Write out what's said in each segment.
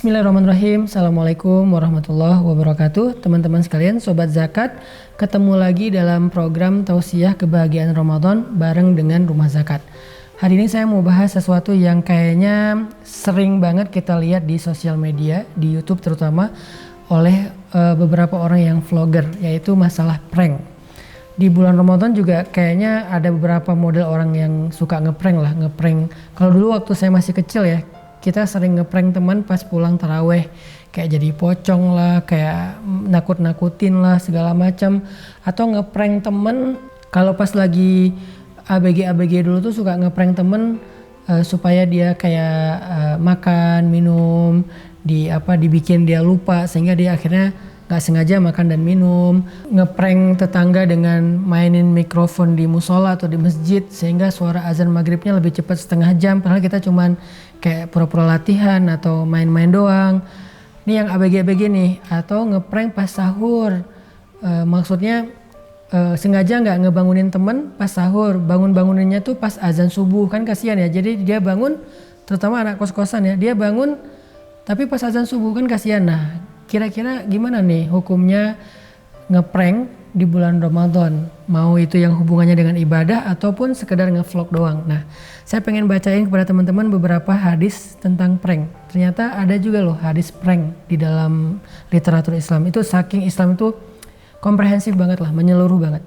Bismillahirrahmanirrahim. Assalamualaikum warahmatullahi wabarakatuh. Teman-teman sekalian, Sobat Zakat, ketemu lagi dalam program Tausiah Kebahagiaan Ramadan bareng dengan Rumah Zakat. Hari ini saya mau bahas sesuatu yang kayaknya sering banget kita lihat di sosial media, di YouTube terutama oleh beberapa orang yang vlogger, yaitu masalah prank. Di bulan Ramadan juga kayaknya ada beberapa model orang yang suka ngeprank. Kalau dulu waktu saya masih kecil ya, kita sering ngeprank teman pas pulang taraweh, kayak jadi pocong lah, kayak nakut-nakutin lah segala macam, atau ngeprank temen kalau pas lagi ABG dulu tuh suka ngeprank temen supaya dia kayak makan minum dibikin dia lupa sehingga dia akhirnya nggak sengaja makan dan minum. Ngeprank tetangga dengan mainin mikrofon di musola atau di masjid sehingga suara azan maghribnya lebih cepat setengah jam, padahal kita cuman kayak pura-pura latihan atau main-main doang. Ini yang ABG nih. Atau ngeprank pas sahur, maksudnya sengaja nggak ngebangunin temen pas sahur, banguninnya tuh pas azan subuh, kan kasihan ya. Jadi dia bangun, terutama anak kos-kosan ya, dia bangun tapi pas azan subuh, kan kasihan. Nah, kira-kira gimana nih hukumnya ngeprank di bulan Ramadan, mau itu yang hubungannya dengan ibadah ataupun sekedar ngevlog doang. Nah, saya pengen bacain kepada teman-teman beberapa hadis tentang prank. Ternyata ada juga loh hadis prank di dalam literatur Islam. Itu saking Islam itu komprehensif banget lah, menyeluruh banget.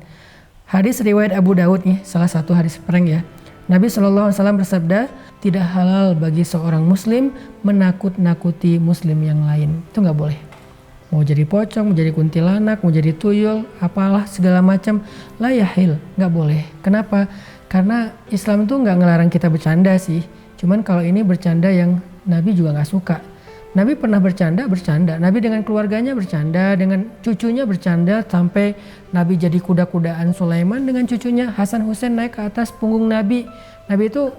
Hadis riwayat Abu Daud nih, salah satu hadis prank ya. Nabi SAW bersabda, tidak halal bagi seorang muslim menakut-nakuti muslim yang lain. Itu nggak boleh. Mau jadi pocong, mau jadi kuntilanak, mau jadi tuyul, apalah segala macam, la yahil, nggak boleh. Kenapa? Karena Islam tuh nggak ngelarang kita bercanda sih. Cuman kalau ini bercanda yang Nabi juga nggak suka. Nabi pernah bercanda. Nabi dengan keluarganya bercanda, dengan cucunya bercanda, sampai Nabi jadi kuda-kudaan Sulaiman dengan cucunya. Hasan Hussein naik ke atas punggung Nabi. Nabi itu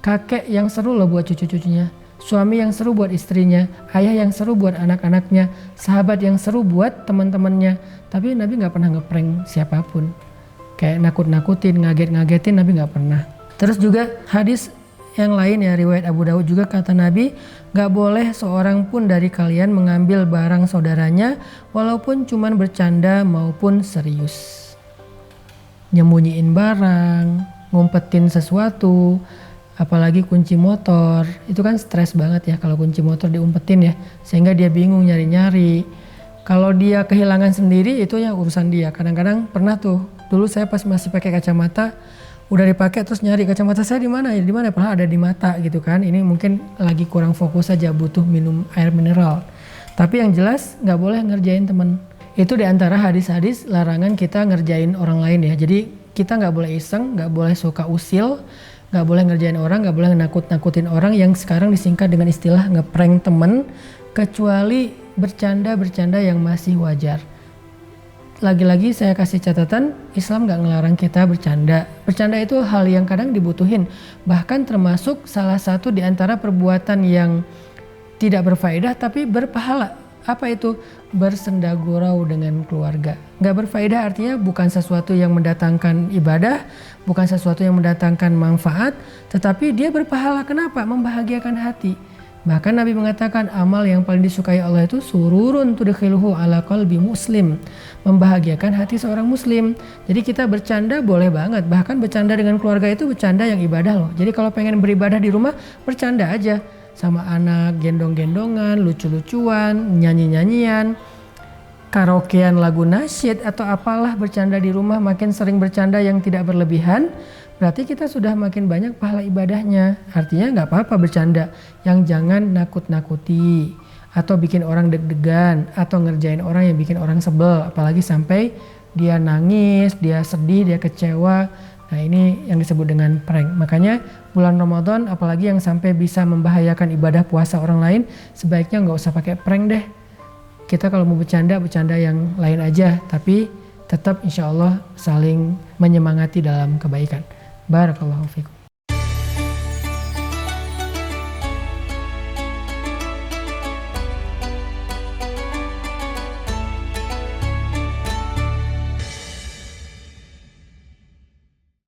kakek yang seru loh buat cucu-cucunya. Suami yang seru buat istrinya, ayah yang seru buat anak-anaknya, sahabat yang seru buat teman-temannya. Tapi Nabi nggak pernah ngeprank siapapun. Kayak nakut-nakutin, ngaget-ngagetin, Nabi nggak pernah. Terus juga hadis yang lain ya, riwayat Abu Daud juga, kata Nabi, nggak boleh seorang pun dari kalian mengambil barang saudaranya walaupun cuman bercanda maupun serius. Nyembunyiin barang, ngumpetin sesuatu, apalagi kunci motor, itu kan stres banget ya kalau kunci motor diumpetin ya, sehingga dia bingung nyari-nyari. Kalau dia kehilangan sendiri itu ya urusan dia. Kadang-kadang pernah tuh, dulu saya pas masih pakai kacamata, udah dipakai terus nyari kacamata saya di mana, padahal ada di mata gitu kan. Ini mungkin lagi kurang fokus aja, butuh minum air mineral. Tapi yang jelas nggak boleh ngerjain teman. Itu diantara hadis-hadis larangan kita ngerjain orang lain ya. Jadi kita nggak boleh iseng, nggak boleh suka usil, nggak boleh ngerjain orang, nggak boleh nakut-nakutin orang yang sekarang disingkat dengan istilah ngeprank temen, kecuali bercanda-bercanda yang masih wajar. Lagi-lagi saya kasih catatan, Islam nggak ngelarang kita bercanda. Bercanda itu hal yang kadang dibutuhin, bahkan termasuk salah satu di antara perbuatan yang tidak berfaedah tapi berpahala. Apa itu? Bersenda gurau dengan keluarga. Nggak berfaedah artinya bukan sesuatu yang mendatangkan ibadah, bukan sesuatu yang mendatangkan manfaat, tetapi dia berpahala. Kenapa? Membahagiakan hati. Bahkan Nabi mengatakan amal yang paling disukai Allah itu sururun tudkhiluhu ala qalbi muslim, membahagiakan hati seorang muslim. Jadi kita bercanda boleh banget, bahkan bercanda dengan keluarga itu bercanda yang ibadah loh. Jadi kalau pengen beribadah di rumah, bercanda aja sama anak, gendong-gendongan, lucu-lucuan, nyanyi-nyanyian, karaokean lagu nasyid atau apalah, bercanda di rumah. Makin sering bercanda yang tidak berlebihan, berarti kita sudah makin banyak pahala ibadahnya. Artinya nggak apa-apa bercanda, yang jangan nakut-nakuti atau bikin orang deg-degan atau ngerjain orang yang bikin orang sebel, apalagi sampai dia nangis, dia sedih, dia kecewa. Nah, ini yang disebut dengan prank. Makanya bulan Ramadan apalagi yang sampai bisa membahayakan ibadah puasa orang lain, sebaiknya nggak usah pakai prank deh. Kita kalau mau bercanda yang lain aja, tapi tetap insya Allah saling menyemangati dalam kebaikan. Barakallahu fikum.